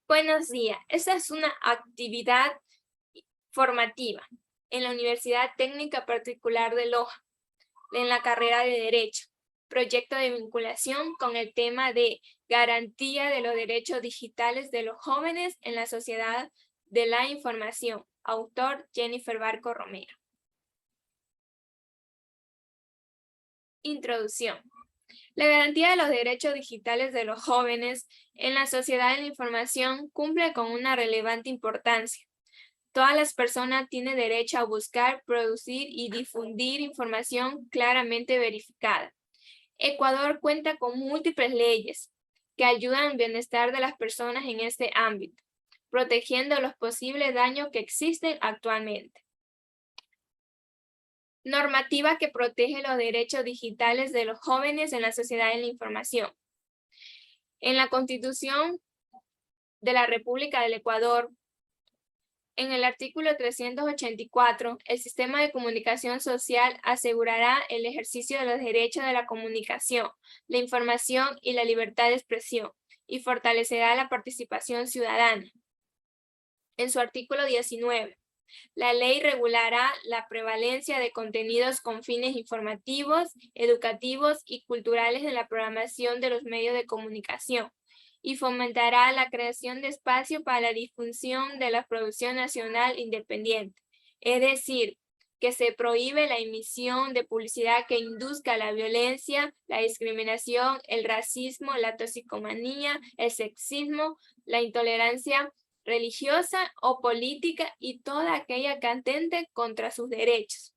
Buenos días. Esta es una actividad formativa en la Universidad Técnica Particular de Loja, en la carrera de Derecho. Proyecto de vinculación con el tema de garantía de los derechos digitales de los jóvenes en la sociedad de la información. Autor Jennifer Barco Romero. Introducción. La garantía de los derechos digitales de los jóvenes en la sociedad de la información cumple con una relevante importancia. Todas las personas tienen derecho a buscar, producir y difundir información claramente verificada. Ecuador cuenta con múltiples leyes que ayudan al bienestar de las personas en este ámbito, protegiendo los posibles daños que existen actualmente. Normativa que protege los derechos digitales de los jóvenes en la sociedad de la información. En la Constitución de la República del Ecuador, en el artículo 384, el sistema de comunicación social asegurará el ejercicio de los derechos de la comunicación, la información y la libertad de expresión, y fortalecerá la participación ciudadana. En su artículo 19, la ley regulará la prevalencia de contenidos con fines informativos, educativos y culturales en la programación de los medios de comunicación, y fomentará la creación de espacio para la difusión de la producción nacional independiente, es decir, que se prohíbe la emisión de publicidad que induzca la violencia, la discriminación, el racismo, la toxicomanía, el sexismo, la intolerancia religiosa o política y toda aquella que atente contra sus derechos.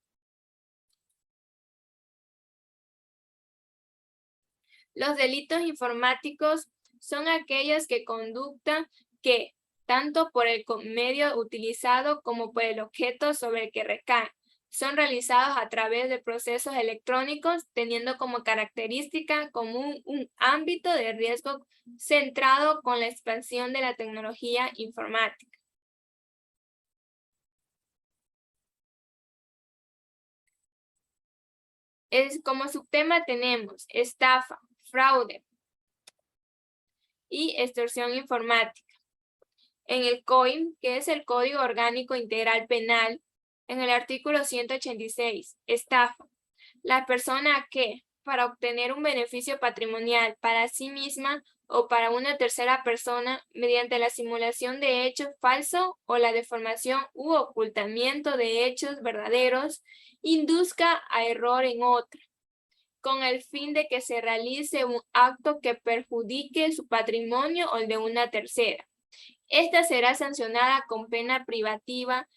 Los delitos informáticos son aquellas que conducta que, tanto por el medio utilizado como por el objeto sobre el que recaen, son realizados a través de procesos electrónicos, teniendo como característica común un ámbito de riesgo centrado con la expansión de la tecnología informática. Como subtema tenemos estafa, fraude y extorsión informática. En el COIM, que es el Código Orgánico Integral Penal, en el artículo 186, estafa, la persona que, para obtener un beneficio patrimonial para sí misma o para una tercera persona, mediante la simulación de hechos falsos o la deformación u ocultamiento de hechos verdaderos, induzca a error en otra, con el fin de que se realice un acto que perjudique su patrimonio o el de una tercera. Esta será sancionada con pena privativa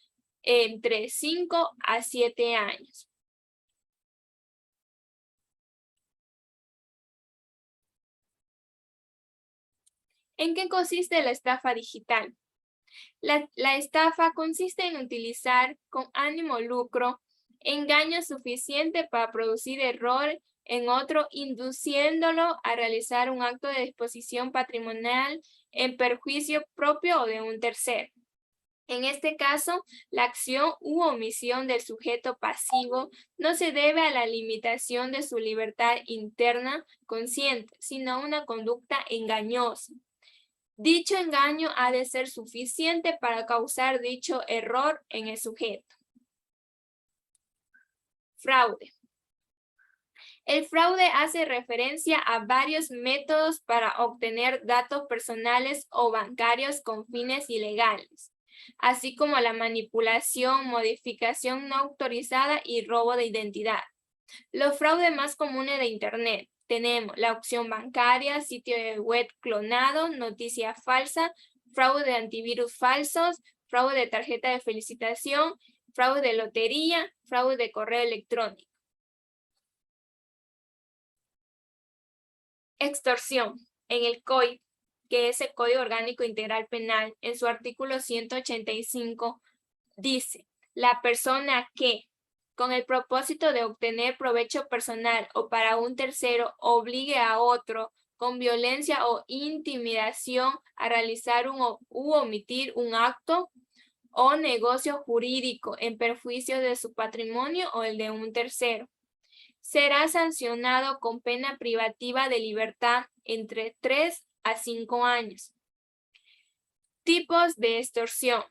entre 5 a 7 años. ¿En qué consiste la estafa digital? La estafa consiste en utilizar con ánimo lucro engaño suficiente para producir error en otro, induciéndolo a realizar un acto de disposición patrimonial en perjuicio propio o de un tercero. En este caso, la acción u omisión del sujeto pasivo no se debe a la limitación de su libertad interna consciente, sino a una conducta engañosa. Dicho engaño ha de ser suficiente para causar dicho error en el sujeto. Fraude. El fraude hace referencia a varios métodos para obtener datos personales o bancarios con fines ilegales, así como la manipulación, modificación no autorizada y robo de identidad. Los fraudes más comunes de Internet. Tenemos la opción bancaria, sitio de web clonado, noticia falsa, fraude de antivirus falsos, fraude de tarjeta de felicitación, fraude de lotería, fraude de correo electrónico. Extorsión. En el COI, que es el Código Orgánico Integral Penal, en su artículo 185, dice, la persona que, con el propósito de obtener provecho personal o para un tercero, obligue a otro con violencia o intimidación a realizar u omitir un acto o negocio jurídico en perjuicio de su patrimonio o el de un tercero, será sancionado con pena privativa de libertad entre 3 a 5 años. Tipos de extorsión.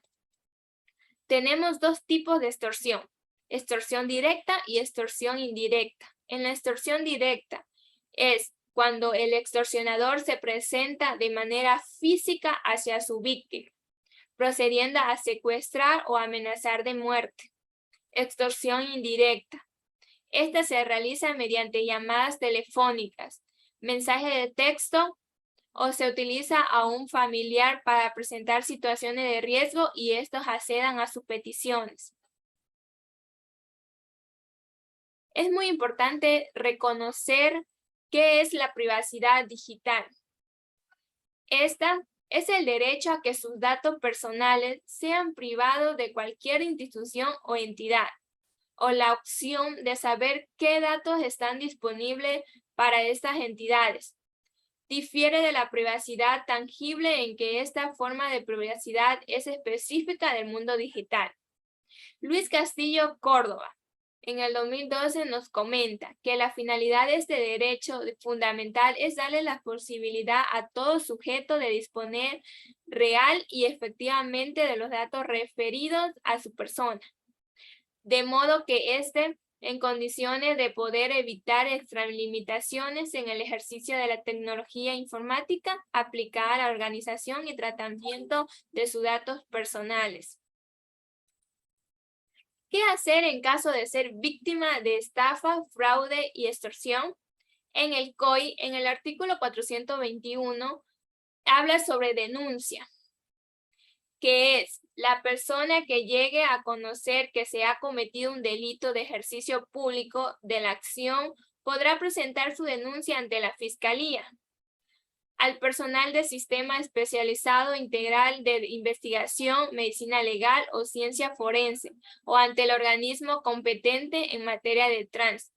Tenemos dos tipos de extorsión: extorsión directa y extorsión indirecta. En la extorsión directa es cuando el extorsionador se presenta de manera física hacia su víctima, procediendo a secuestrar o amenazar de muerte. Extorsión indirecta. Esta se realiza mediante llamadas telefónicas, mensajes de texto, o se utiliza a un familiar para presentar situaciones de riesgo y estos accedan a sus peticiones. Es muy importante reconocer qué es la privacidad digital. Esta es el derecho a que sus datos personales sean privados de cualquier institución o entidad, o la opción de saber qué datos están disponibles para estas entidades. Difiere de la privacidad tangible en que esta forma de privacidad es específica del mundo digital. Luis Castillo Córdoba, en el 2012, nos comenta que la finalidad de este derecho fundamental es darle la posibilidad a todo sujeto de disponer real y efectivamente de los datos referidos a su persona, de modo que éste en condiciones de poder evitar extralimitaciones en el ejercicio de la tecnología informática aplicada a la organización y tratamiento de sus datos personales. ¿Qué hacer en caso de ser víctima de estafa, fraude y extorsión? En el COI, en el artículo 421, habla sobre denuncia, que es la persona que llegue a conocer que se ha cometido un delito de ejercicio público de la acción podrá presentar su denuncia ante la Fiscalía, al personal de sistema especializado integral de investigación, medicina legal o ciencia forense, o ante el organismo competente en materia de tránsito.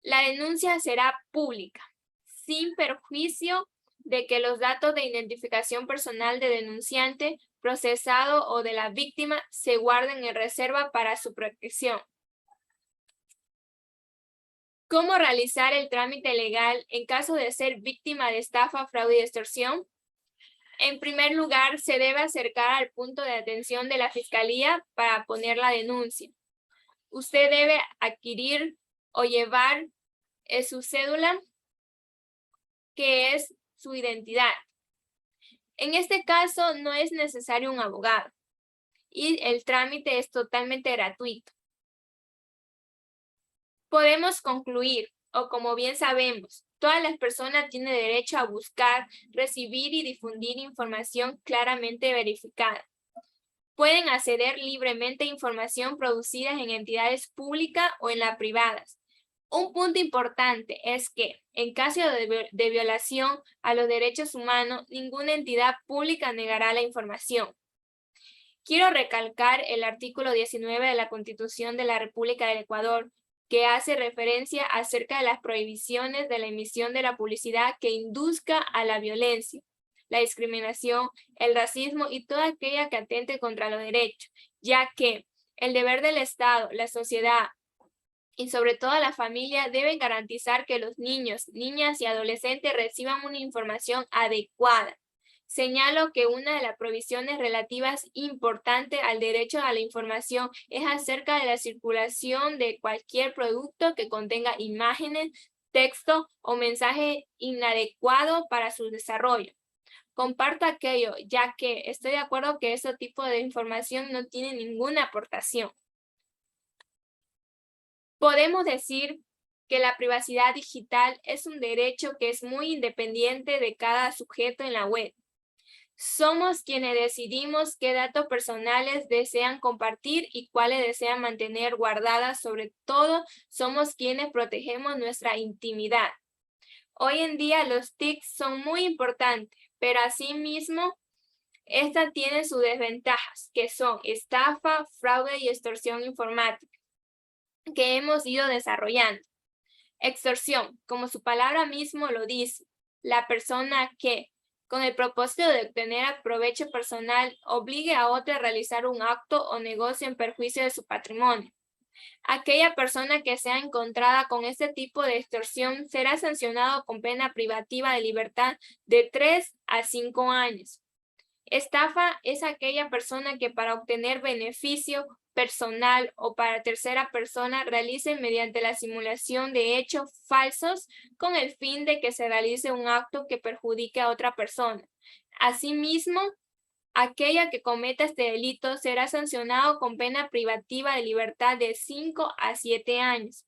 La denuncia será pública, sin perjuicio de que los datos de identificación personal del denunciante, procesado o de la víctima se guarden en reserva para su protección. ¿Cómo realizar el trámite legal en caso de ser víctima de estafa, fraude y extorsión? En primer lugar, se debe acercar al punto de atención de la Fiscalía para poner la denuncia. Usted debe adquirir o llevar su cédula, que es su identidad. En este caso, no es necesario un abogado y el trámite es totalmente gratuito. Podemos concluir, o como bien sabemos, todas las personas tienen derecho a buscar, recibir y difundir información claramente verificada. Pueden acceder libremente a información producida en entidades públicas o en las privadas. Un punto importante es que, en caso de violación a los derechos humanos, ninguna entidad pública negará la información. Quiero recalcar el artículo 19 de la Constitución de la República del Ecuador, que hace referencia acerca de las prohibiciones de la emisión de la publicidad que induzca a la violencia, la discriminación, el racismo y toda aquella que atente contra los derechos, ya que el deber del Estado, la sociedad y sobre todo la familia deben garantizar que los niños, niñas y adolescentes reciban una información adecuada. Señalo que una de las provisiones relativas importantes al derecho a la información es acerca de la circulación de cualquier producto que contenga imágenes, texto o mensaje inadecuado para su desarrollo. Comparto aquello, ya que estoy de acuerdo que ese tipo de información no tiene ninguna aportación. Podemos decir que la privacidad digital es un derecho que es muy independiente de cada sujeto en la web. Somos quienes decidimos qué datos personales desean compartir y cuáles desean mantener guardadas. Sobre todo, somos quienes protegemos nuestra intimidad. Hoy en día los TICs son muy importantes, pero asimismo, esta tiene sus desventajas, que son estafa, fraude y extorsión informática, que hemos ido desarrollando. Extorsión, como su palabra mismo lo dice, la persona que, con el propósito de obtener provecho personal, obligue a otro a realizar un acto o negocio en perjuicio de su patrimonio. Aquella persona que sea encontrada con este tipo de extorsión será sancionado con pena privativa de libertad de 3 a 5 años. Estafa es aquella persona que para obtener beneficio personal o para tercera persona realice mediante la simulación de hechos falsos con el fin de que se realice un acto que perjudique a otra persona. Asimismo, aquella que cometa este delito será sancionado con pena privativa de libertad de 5 a 7 años.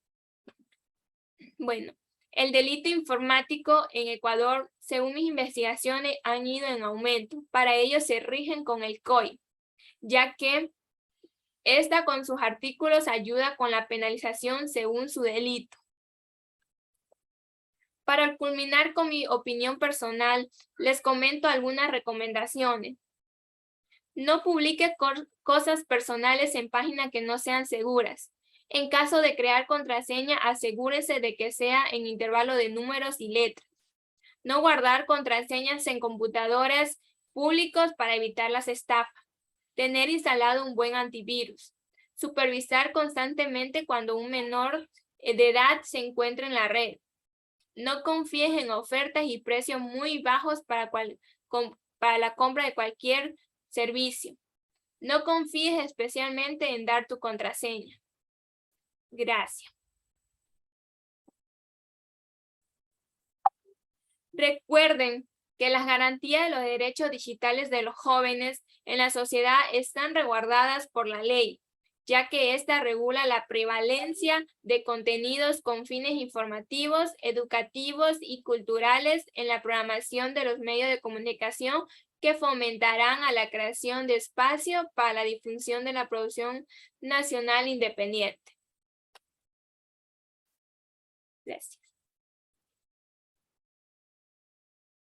Bueno, el delito informático en Ecuador, según mis investigaciones, han ido en aumento. Para ello se rigen con el COI, ya que esta con sus artículos ayuda con la penalización según su delito. Para culminar con mi opinión personal, les comento algunas recomendaciones. No publique cosas personales en páginas que no sean seguras. En caso de crear contraseña, asegúrese de que sea en intervalo de números y letras. No guardar contraseñas en computadores públicos para evitar las estafas. Tener instalado un buen antivirus. Supervisar constantemente cuando un menor de edad se encuentra en la red. No confíes en ofertas y precios muy bajos para la compra de cualquier servicio. No confíes especialmente en dar tu contraseña. Gracias. Recuerden que las garantías de los derechos digitales de los jóvenes en la sociedad están resguardadas por la ley, ya que ésta regula la prevalencia de contenidos con fines informativos, educativos y culturales en la programación de los medios de comunicación que fomentarán a la creación de espacio para la difusión de la producción nacional independiente. Gracias.